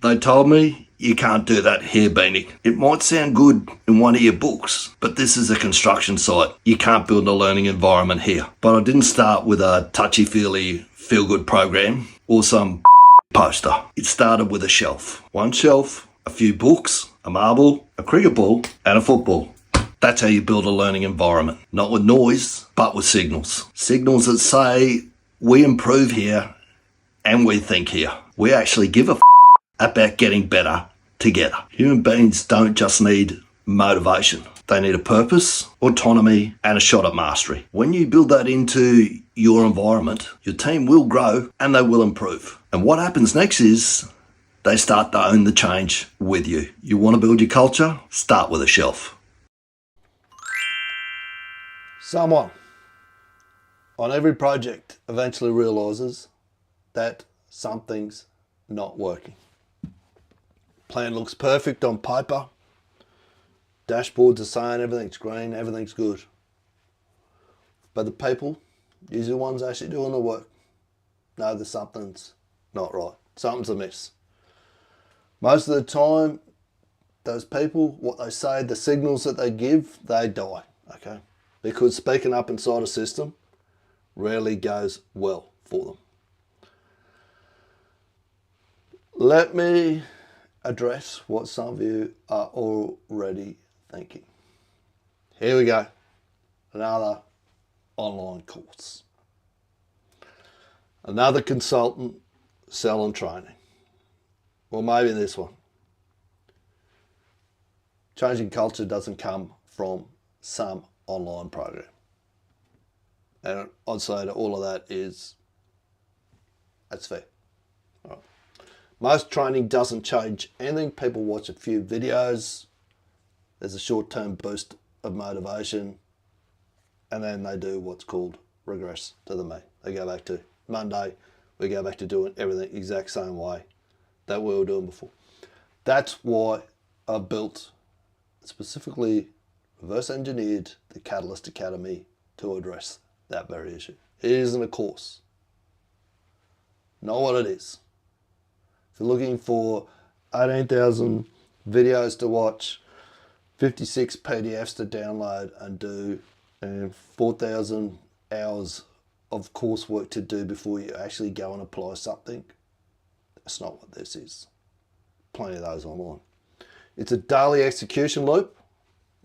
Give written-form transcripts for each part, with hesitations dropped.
They told me you can't do that here, Beanie. It might sound good in one of your books, but this is a construction site. You can't build a learning environment here. But I didn't start with a touchy-feely feel-good program or some poster. It started with a shelf. One shelf, a few books, a marble, a cricket ball, and a football. That's how you build a learning environment. Not with noise, but with signals. Signals that say, we improve here and we think here. We actually give a about getting better together. Human beings don't just need motivation. They need a purpose, autonomy, and a shot at mastery. When you build that into your environment, your team will grow and they will improve. And what happens next is they start to own the change with you. You want to build your culture? Start with a shelf. Someone on every project eventually realizes that something's not working. Plan looks perfect on paper. Dashboards are saying everything's green, everything's good. But the people, usually the ones actually doing the work, know that something's not right. Something's amiss. Most of the time, those people, what they say, the signals that they give, they die, okay? Because speaking up inside a system rarely goes well for them. Let me address what some of you are already thinking. Here we go. Another online course. Another consultant selling training. Or maybe this one. Changing culture doesn't come from some online program. And I'd say that all of that is, that's fair. All right. Most training doesn't change anything. People watch a few videos. There's a short-term boost of motivation. And then they do what's called regress to the mean. They go back to Monday. We go back to doing everything the exact same way that we were doing before. That's why I built, specifically reverse engineered the Catalyst Academy to address that very issue. It isn't a course. Not what it is. If you're looking for 18,000 videos to watch, 56 PDFs to download and do, and 4,000 hours of coursework to do before you actually go and apply something, that's not what this is. Plenty of those online. It's a daily execution loop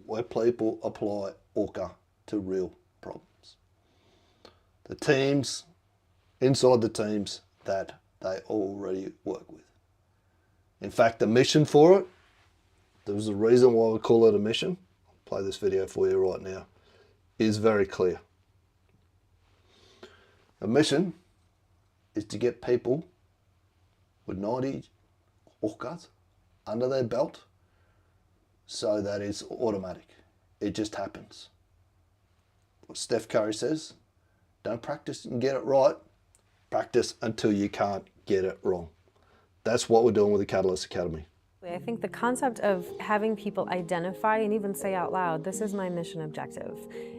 where people apply ORCA to real problems. The teams, inside the teams that they already work with. In fact, the mission for it, there's a reason why we call it a mission. I'll play this video for you right now. Is very clear. The mission is to get people with 90 ORCAs under their belt so that it's automatic. It just happens. What Steph Curry says, don't practice and get it right. Practice until you can't get it wrong. That's what we're doing with the Catalyst Academy. I think the concept of having people identify and even say out loud, this is my mission objective,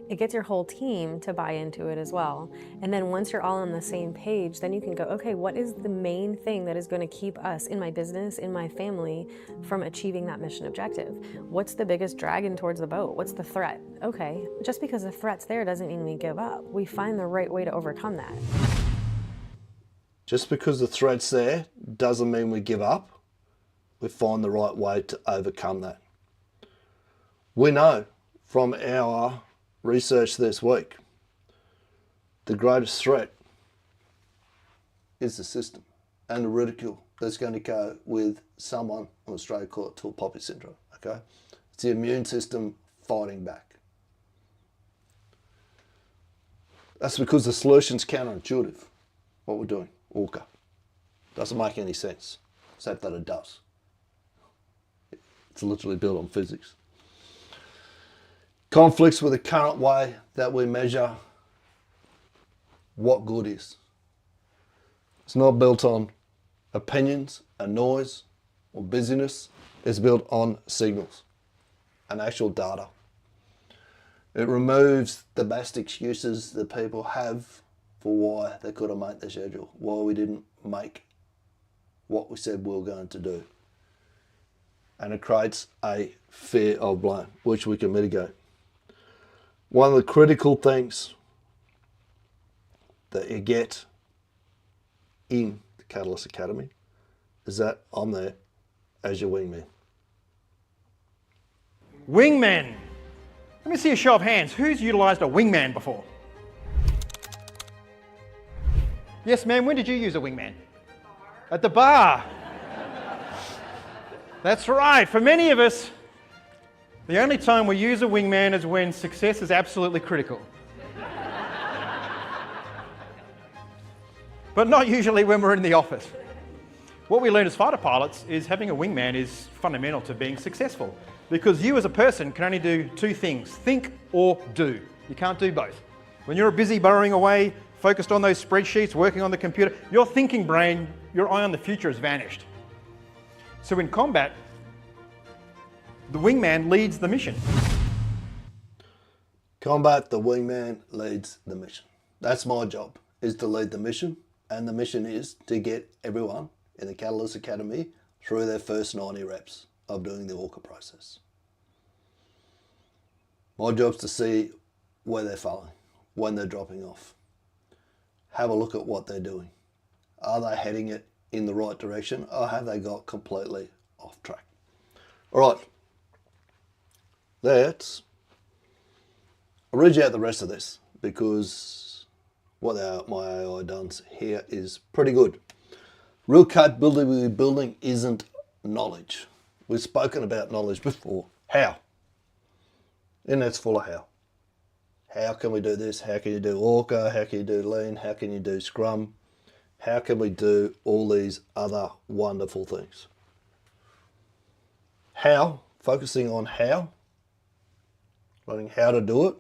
it gets your whole team to buy into it as well. And then once you're all on the same page, then you can go, okay, what is the main thing that is going to keep us in my business, in my family, from achieving that mission objective? What's the biggest dragon towards the boat? What's the threat? Okay, just because the threat's there doesn't mean we give up. We find the right way to overcome that. Just because the threat's there doesn't mean we give up. We find the right way to overcome that. We know from our research this week, the greatest threat is the system and the ridicule that's going to go with someone, in Australia call it tall poppy syndrome, okay? It's the immune system fighting back. That's because the solution's counterintuitive, what we're doing, ORCA. Doesn't make any sense, except that it does. It's literally built on physics. Conflicts with the current way that we measure what good is. It's not built on opinions and noise or busyness. It's built on signals and actual data. It removes the best excuses that people have for why they couldn't make the schedule, why we didn't make what we said we were going to do. And it creates a fear of blame, which we can mitigate. One of the critical things that you get in the Catalyst Academy is that I'm there as your wingman. Wingman. Let me see a show of hands. Who's utilised a wingman before? Yes, ma'am. When did you use a wingman? At the bar. That's right. For many of us, the only time we use a wingman is when success is absolutely critical. But not usually when we're in the office. What we learn as fighter pilots is having a wingman is fundamental to being successful, because you as a person can only do two things: think or do. You can't do both. When you're busy burrowing away, focused on those spreadsheets, working on the computer, your thinking brain, your eye on the future has vanished. So in combat, the wingman leads the mission. Combat, the wingman leads the mission. That's my job, is to lead the mission. And the mission is to get everyone in the Catalyst Academy through their first 90 reps of doing the ORCA process. My job's to see where they're failing, when they're dropping off. Have a look at what they're doing. Are they heading it in the right direction, or have they got completely off track? All right, I'll read you out the rest of this, because what my AI does here is pretty good. Real capability we're building isn't knowledge. We've spoken about knowledge before. How? And that's full of how. How can we do this? How can you do ORCA? How can you do Lean? How can you do Scrum? How can we do all these other wonderful things? How, focusing on how, learning how to do it,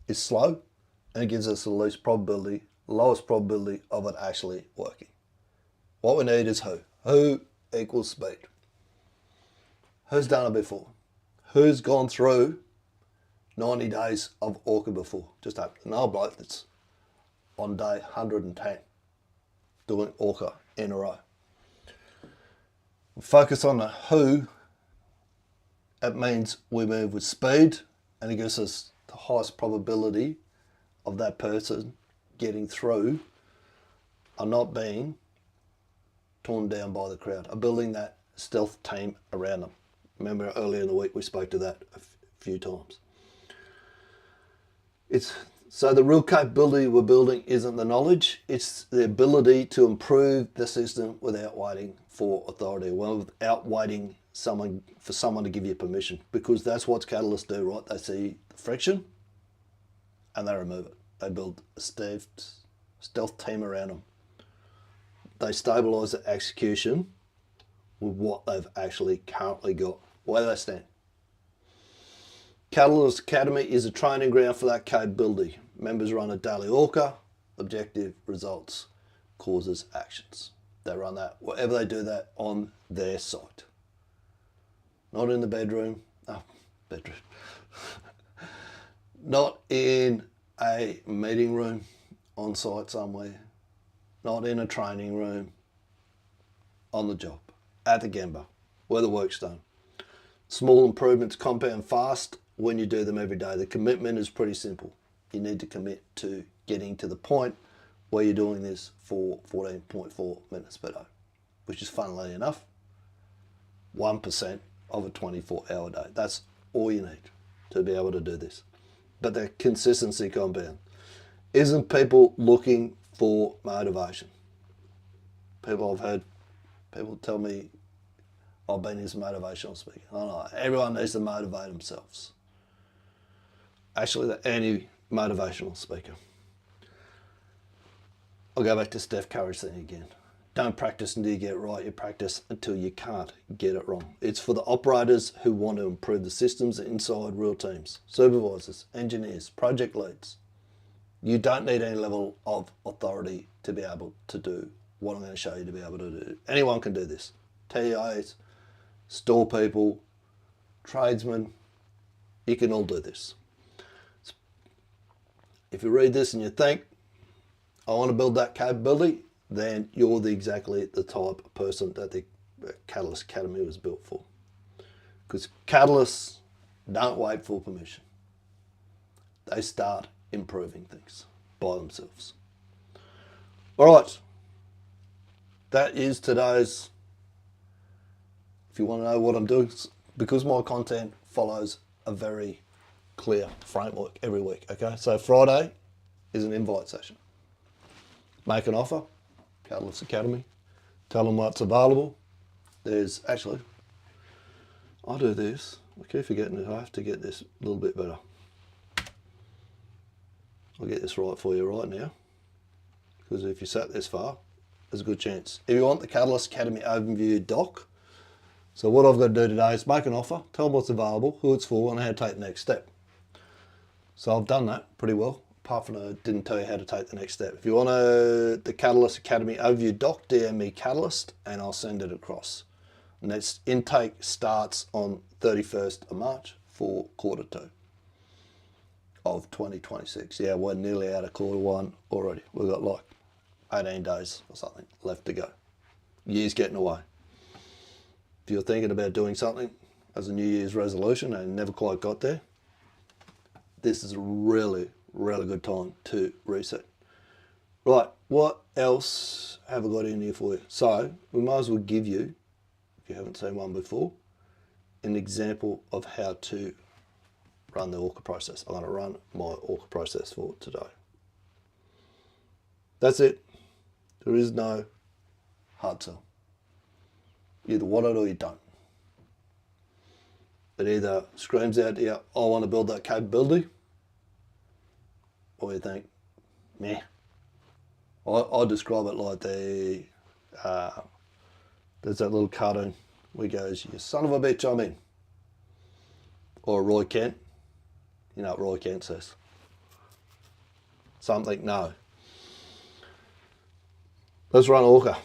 is slow, and it gives us the lowest probability of it actually working. What we need is who. Who equals speed. Who's done it before? Who's gone through 90 days of ORCA before? Just an old bloke that's on day 110 doing ORCA in a row. Focus on the who. It means we move with speed, and it gives us the highest probability of that person getting through and not being torn down by the crowd, of building that stealth team around them. Remember earlier in the week we spoke to that a few times. So the real capability we're building isn't the knowledge, it's the ability to improve the system without waiting for authority, without waiting for someone to give you permission, because that's what catalysts do, right? They see the friction and they remove it. They build a stealth team around them. They stabilise the execution with what they've actually currently got, where they stand. Catalyst Academy is a training ground for that capability. Members run a daily ORCA, objective, results, causes, actions. They run that, wherever they do that, on their site. Not in the bedroom, not in a meeting room on site somewhere, not in a training room, on the job, at the Gemba, where the work's done. Small improvements compound fast when you do them every day. The commitment is pretty simple. You need to commit to getting to the point where you're doing this for 14.4 minutes per day, which is, funnily enough, 1% of a 24-hour day. That's all you need to be able to do this. But the consistency compound. Isn't people looking for motivation? I've heard people tell me I've been his motivational speaker. I know, everyone needs to motivate themselves. Actually, the anti-motivational speaker. I'll go back to Steph Curry's thing again. Don't practice until you get it right. You practice until you can't get it wrong. It's for the operators who want to improve the systems inside real teams. Supervisors, engineers, project leads. You don't need any level of authority to be able to do what I'm going to show you to be able to do. Anyone can do this. TAs, store people, tradesmen, you can all do this. If you read this and you think, I want to build that capability, then you're exactly the type of person that the Catalyst Academy was built for. Because catalysts don't wait for permission. They start improving things by themselves. All right, that is today's. If you want to know what I'm doing, because my content follows a very clear framework every week, okay? So Friday is an invite session. Make an offer, Catalyst Academy, tell them what's available. There's actually, I do this, I keep forgetting it, I have to get this a little bit better. I'll get this right for you right now, because if you sat this far, there's a good chance. If you want the Catalyst Academy overview doc, so what I've got to do today is make an offer, tell them what's available, who it's for, and how to take the next step. So I've done that pretty well, apart from I didn't tell you how to take the next step. If you want the Catalyst Academy overview doc, DM me Catalyst, and I'll send it across. And that's intake starts on 31st of March for Q2 of 2026. Yeah, we're nearly out of Q1 already. We've got like 18 days or something left to go. Year's getting away. If you're thinking about doing something as a New Year's resolution and never quite got there, this is a really, really good time to reset. Right, what else have I got in here for you? So we might as well give you, if you haven't seen one before, an example of how to run the ORCA process. I'm going to run my ORCA process for today. That's it. There is no hard sell. You either want it or you don't. It either screams out to you, I want to build that capability, or you think, meh. I describe it like there's that little cartoon where he goes, you son of a bitch, I'm in. Or Roy Kent. You know what Roy Kent says? Something, no. Let's run ORCA.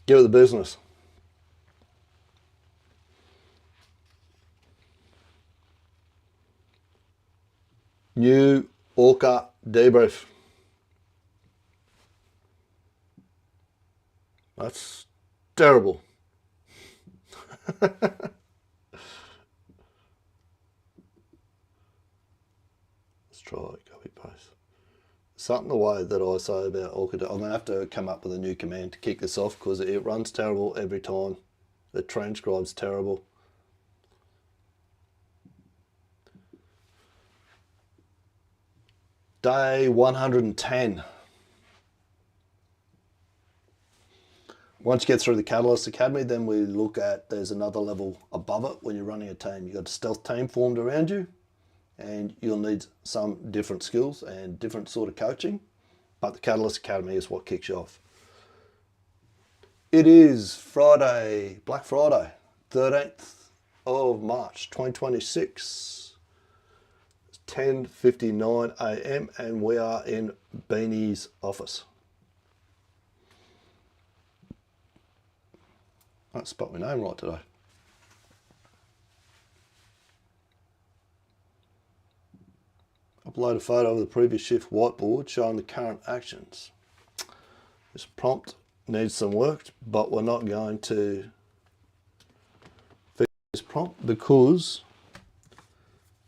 Give it the business. New ORCA debrief. That's terrible. Let's try copy paste. Something the way that I say about ORCA, I'm going to have to come up with a new command to kick this off because it runs terrible every time. It transcribes terrible. Day 110. Once you get through the Catalyst Academy, then we look at, there's another level above it when you're running a team. You've got a stealth team formed around you, and you'll need some different skills and different sort of coaching, but the Catalyst Academy is what kicks you off. It is Friday, Black Friday, 13th of March, 2026. It's 10:59 a.m. and we are in Beanie's office. I spelled my name right today. Upload a photo of the previous shift whiteboard showing the current actions. This prompt needs some work, but we're not going to fix this prompt because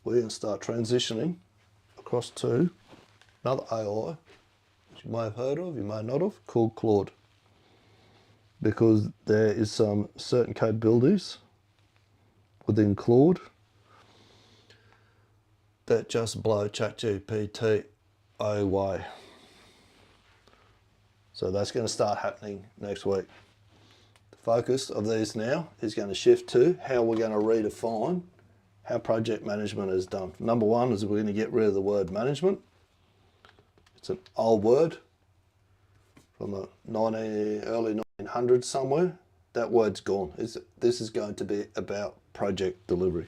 we're going to start transitioning across to another AI, which you may have heard of, you may not have, called Claude. Because there is some certain capabilities within Claude that just blow ChatGPT away. So that's going to start happening next week. The focus of these now is going to shift to how we're going to redefine how project management is done. Number one is we're going to get rid of the word management. It's an old word from the early 1900s somewhere. That word's gone. This is going to be about project delivery.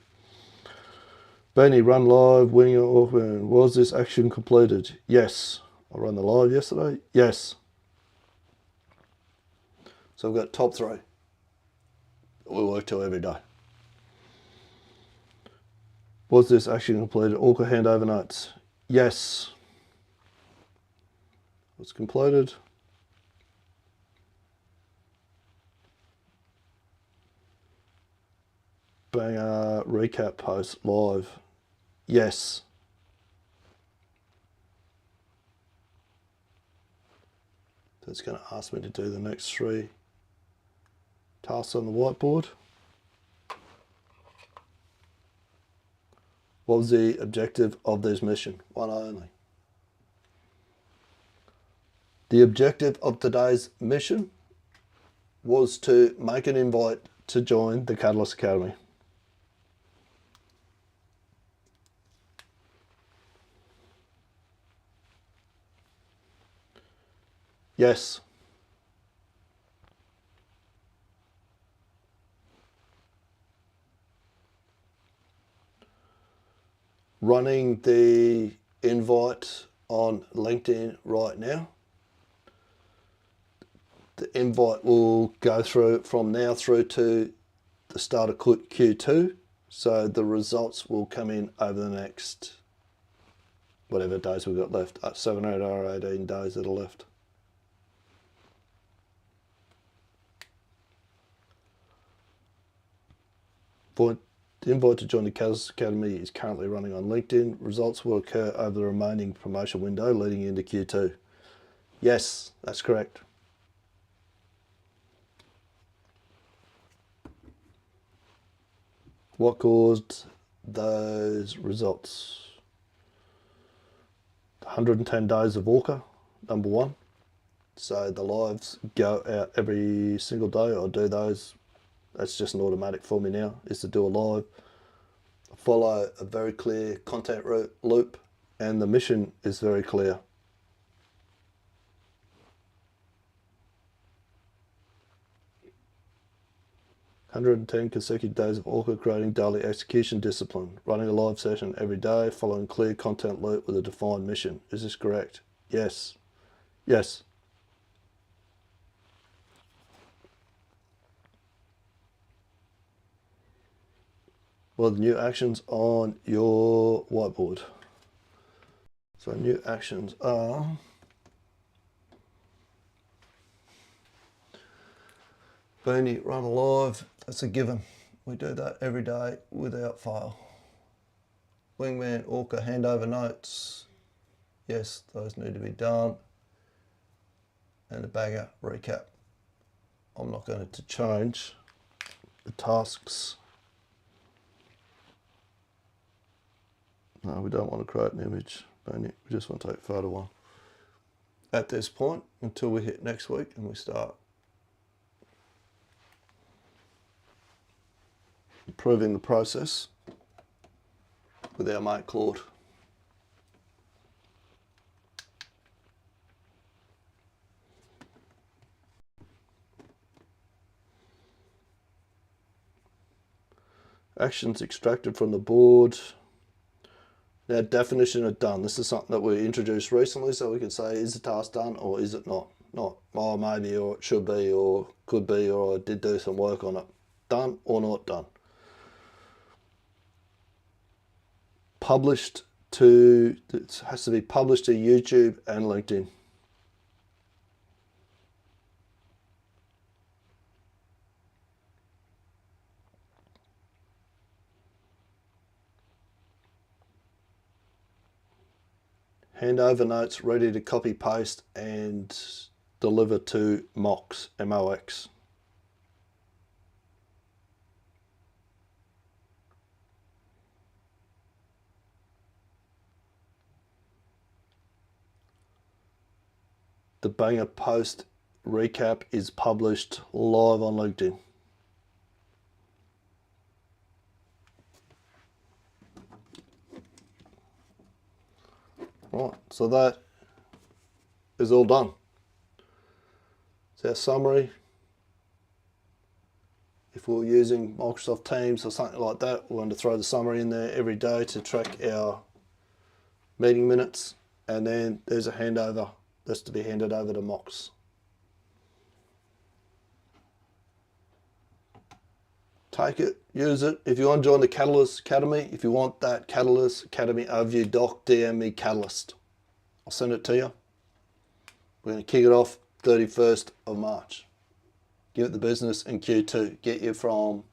Benny, run live, winning or was this action completed? Yes. I ran the live yesterday. Yes. So I've got top three that we work to every day. Was this action completed? ORCA handover notes. Yes. Was completed. Banger recap post live. Yes. So it's going to ask me to do the next 3 tasks on the whiteboard. What was the objective of this mission? One only. The objective of today's mission was to make an invite to join the Catalyst Academy. Yes. Running the invite on LinkedIn right now. The invite will go through from now through to the start of Q2. So the results will come in over the next, whatever days we've got left, 7, 8, or 18 days that are left. The invite to join the Catalyst Academy is currently running on LinkedIn. Results will occur over the remaining promotion window leading into Q2. Yes, that's correct. What caused those results? 110 days of ORCA, number 1. So the lives go out every single day. I do those. That's just an automatic for me now, is to do a live. Follow a very clear content loop, and the mission is very clear. "110 consecutive days of ORCA, creating daily execution discipline, running a live session every day, following clear content loop with a defined mission." Is this correct? Yes. Yes. Well, the new actions on your whiteboard. So new actions are Beanie, run a live. That's a given. We do that every day without fail. Wingman, ORCA, handover notes. Yes, those need to be done. And a bagger recap. I'm not going to change the tasks. No, we don't want to create an image, Beanie. We just want to take photo 1. At this point, until we hit next week and we start improving the process with our mate Claude. Actions extracted from the board. Now, definition of done. This is something that we introduced recently, so we can say, is the task done or is it not? Not, oh, maybe, or it should be, or could be, or I did do some work on it. Done or not done. Published to, it has to be published to YouTube and LinkedIn. Handover notes ready to copy paste and deliver to MOX, MOX. The banger post recap is published live on LinkedIn. Right, so that is all done. It's our summary. If we're using Microsoft Teams or something like that, we're going to throw the summary in there every day to track our meeting minutes. And then there's a handover that's to be handed over to Mox. Take it, use it. If you want to join the Catalyst Academy, if you want that Catalyst Academy overview doc, DM me Catalyst. I'll send it to you. We're going to kick it off 31st of March. Give it the business in Q2. Get you from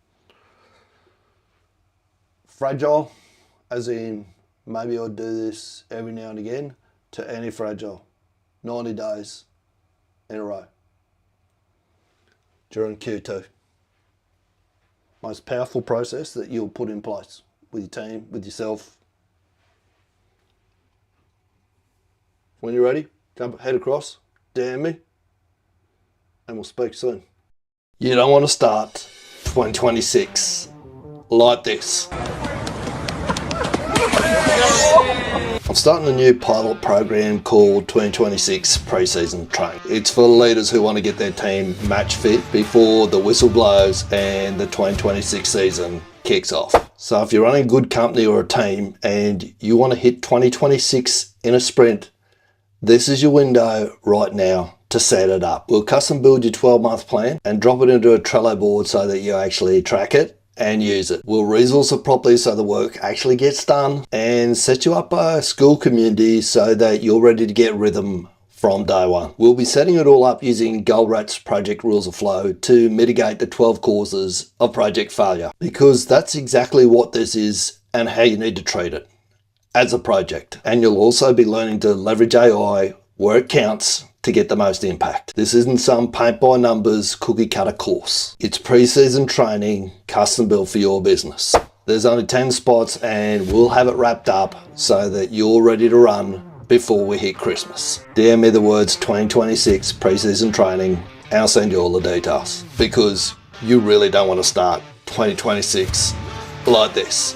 fragile, as in maybe I'll do this every now and again, to anti-fragile, 90 days in a row during Q2. Most powerful process that you'll put in place with your team, with yourself. When you're ready, jump head across, DM me, and we'll speak soon. You don't want to start 2026 like this. I'm starting a new pilot program called 2026 Preseason Training. It's for leaders who want to get their team match fit before the whistle blows and the 2026 season kicks off. So if you're running a good company or a team and you want to hit 2026 in a sprint, this is your window right now to set it up. We'll custom build your 12-month plan and drop it into a Trello board so that you actually track it and use it. We'll resource it properly so the work actually gets done and set you up a school community so that you're ready to get rhythm from day one. We'll be setting it all up using Goldrat's project rules of flow to mitigate the 12 causes of project failure, because that's exactly what this is and how you need to treat it as a project. And you'll also be learning to leverage AI where it counts to get the most impact. This isn't some paint by numbers cookie cutter course. It's pre-season training custom built for your business. There's only 10 spots and we'll have it wrapped up so that you're ready to run before we hit Christmas. DM me the words 2026 pre-season training and I'll send you all the details, because you really don't want to start 2026 like this.